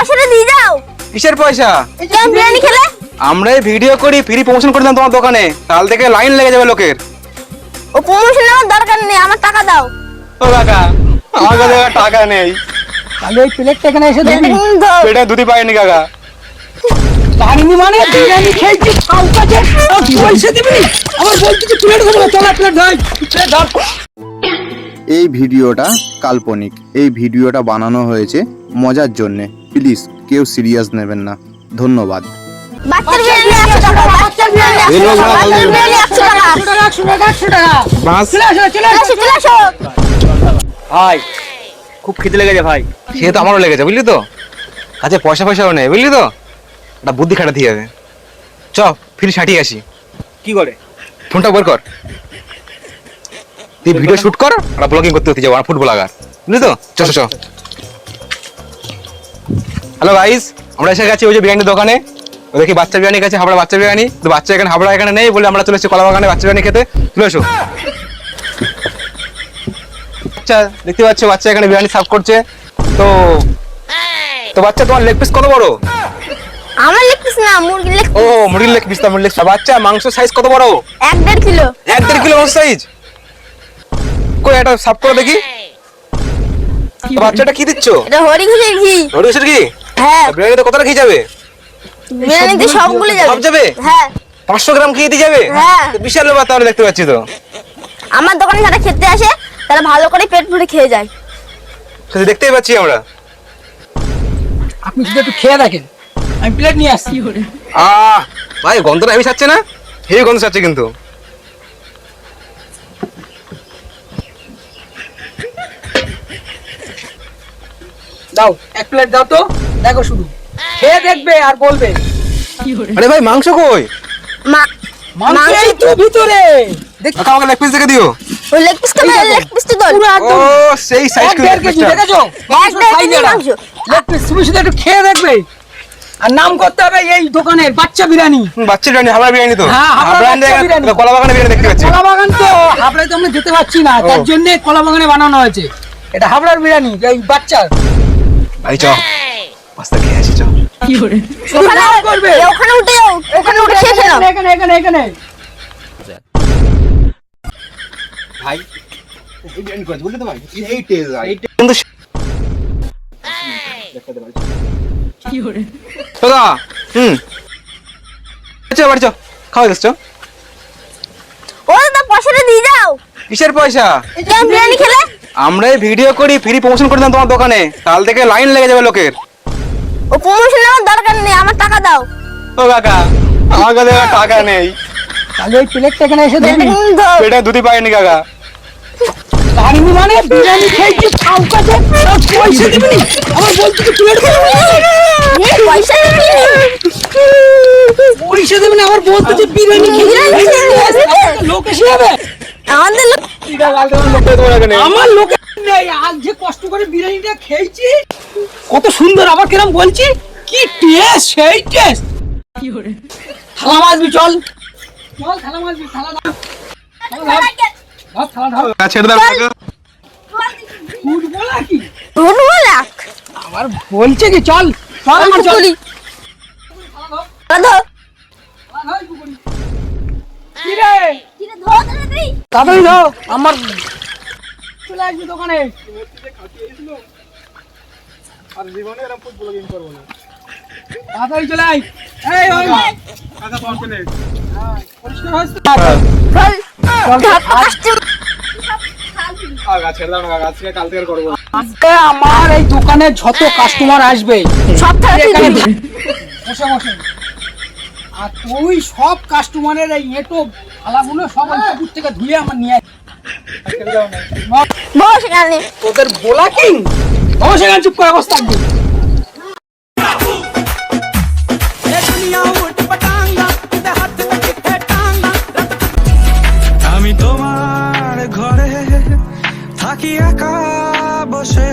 পয়সাটা দিয়ে যাও। কিসের পয়সা? কেন বিরিয়ানি খেলে? আমরাই ভিডিও করি, ফ্রি প্রমোশন করে দিলাম তোমার দোকানে, কাল থেকে লাইন লেগে যাবে লোকের। ও প্রমোশন আমার দরকার নেই, আমার টাকা দাও। ও কাকা, আমার কাছে টাকা নেই। তাহলে এই প্লেটটা এখানে এসে দিবি। পেটে দুধই পাইনি কাকা। পারিনি মানে বিরিয়ানি খেয়েছি খাও কাজে পয়সা দিবি। আমার বলছি যে প্লেট দেবো, চল প্লেট ধর, প্লেট ধর। এই ভিডিওটা কাল্পনিক। এই ভিডিওটা বানানো হয়েছে মজার জন্যে। প্লিজ কেউ সিরিয়াস নেবেন না। ধন্যবাদ। বাচ্চার বিরিয়ানি 100 টাকা, বাচ্চার বিরিয়ানি 100 টাকা, বাচ্চার বিরিয়ানি 100 টাকা। 100 টাকা। বাস চলে আসো, চলে আসো। চলে আসো। ভাই খুব খিদে লেগেছে ভাই। সে তো আমারও লেগেছে, বুঝলি তো। কাছে পয়সাও নেই, বুঝলি তো। একটা বুদ্ধি খাটাতে হবে। চ ফির ছাটিয়ে আসি। কি করে? ফোনটা বের কর, তুই ভিডিও শুট কর, আর ব্লগিং করতে হতে যাবো ফুটবল আগার, বুঝলি তো। চ চ চ। হ্যালো গাইস, আমরা এসে গেছি ওই যে বিরিয়ানির দোকানে। ও দেখি বাচ্চা বিরিয়ানি কাছে, হাবড়া বাচ্চা বিরিয়ানি। তো বাচ্চা এখানে, হাবড়া এখানে নেই বলে আমরা চলে এসেছি কলা বাগানে বাচ্চা বিরিয়ানি খেতে। চলে এসো। আচ্ছা দেখতে পাচ্ছ বাচ্চা এখানে বিরিয়ানি সার্ভ করছে। তো তো বাচ্চা তোমার লেগ পিস কত বড়? আমার লেগ পিস না, মুরগির লেগ। ও মুরগির লেগ পিস, তো মুরগির লেগ। বাচ্চা মাংস সাইজ কত বড়? 1.5 কিলো। 1.5 কিলো মাংস সাইজ। কই এটা সার্ভ করে দেখি। তো বাচ্চাটা কি দিচ্ছ? এটা হরি ঘুষের ঘি। হরিশের কি? হ্যাঁ, বিরিয়ানিতে কতটা ঘি যাবে? বিরিয়ানিতে সবগুলো যাবে। সব যাবে? হ্যাঁ 500 গ্রাম ঘি দিয়ে যাবে? হ্যাঁ। তো বিশাল ব্যাপার তাহলে, দেখতে পাচ্ছি তো। আমার দোকানে যারা খেতে আসে তারা ভালো করে পেট ভরে খেয়ে যায়। সেটা দেখতেই পাচ্ছি আমরা। আপনি শুধু একটু খেয়ে দেখেন, আমি প্লেট নিয়ে আসছি। ভাই গন্ধটা হেভি ছাড়ছে না? হেভি গন্ধ ছাড়ছে কিন্তু। দাও এক প্লেট দাও তো, দেখো শুধু খেয়ে দেখবে আর বলবে। আরে ভাই মাংস কই? মাংস এই তো ভিতরে দেখ। কাকা আমাকে লেগ পিস দেখে দিও। ওই লেগ পিস তো লেগ পিস তো তোর। পুরো ও একদম সেই সাইজ 1.5 কেজি দেখেছো? 1.5 কেজি মাংস। লেগ পিস তুমি শুধু একটু খেয়ে দেখবে আর নাম করতে হবে এই দোকানের বাচ্চা বিরিয়ানি। বাচ্চা বিরিয়ানি, হাবড়া বিরিয়ানি তো। হ্যাঁ, হাবড়া হাবড়া বাচ্চা বিরিয়ানি। কলা বাগানে বিরিয়ানি দেখতে পাচ্ছি। কলা বাগান তো হাবড়ায় তো আমরা যেতে পারছি না, তার জন্য কলা বাগানে বানানো হয়েছে। এটা হাবড়ার বিরিয়ানি, এই বাচ্চার। ভাই চ পাস্তা খেয়ে আসি চ। ওখানে নাম করবে। ওখানে উঠে যাও, ওখানে উঠে খেয়ে নাও। এখানে এখানে এখানে ভাই এই বিরিয়ানি করে বলতে তো ভাই এই টেস্ট ভাই কিন্তু দাদা আচ্ছা বাড়ি চ, খাওয়া যাচ্ছে। ও দাদা পয়সাটা দিয়ে যাও। কিসের পয়সা? কেন বিরিয়ানি খেলে? আমরাই ভিডিও করি, ফ্রি প্রমোশন করে দিলাম তোমার দোকানে, কাল থেকে লাইন লেগে যাবে লোকের। ও প্রমোশন আমার দরকার নেই, আমার টাকা দাও। ও কাকা, আমার কাছে টাকা নেই। তাহলে এই প্লেটটা এখানে এসে দিবি। পেটে দুধই পাইনি কাকা। পারিনি মানে বিরিয়ানি খেয়েছি খাও কাজে পয়সা দিবি। আমার বলছি যে প্লেট পয়সা দিবি। পয়সা দেবেন, আমার বলতে যে বিরিয়ানি খেয়েছি লোক এসে যাবে। আমাদের লোক আমার লোকে নেই, আজ যে কষ্ট করে বিরিয়ানিটা খেয়েছি কত সুন্দর, আবার কিরম বলছি কি টেস্ট, সেই টেস্ট। থালা মাছবি, চল চল থালা মাছবি, থালা দাও, থালা দাও। ছেড়ে দাও কাকা। ফুটবল কি ধন্যবাদ। আবার বলছে কি চল চল আমার চল। দাদা কি রে কিরে ধর তাড়াতাড়ি। তাড়াতাড়ি দাও, আমার চলে আসবি দোকানে। আর জীবনে এরকম ফুটবল গেম করব না। তাড়াতাড়ি চলে আয়। এই ওই কাকা পাওয়া প্লেট। পরিষ্কার হচ্ছে। কাকা ছেড়ে দাও না কাকা, আজকে কাল থেকে করব। আজকে আমার এই দোকানে যত কাস্টমার আসবে সব এখানে তাড়াতাড়ি বসে বসে, আর তুই সব কাস্টমারের এই এটো থালাগুলো সব ওই পুকুর থেকে ধুয়ে আমার নিয়ে আয়। ছেড়ে দাও না। বস এখানে। তোদের বলা কি বসে গান চুপ করে বসে থাকবি। আমি তোমার ঘরে থাকি একা বসে।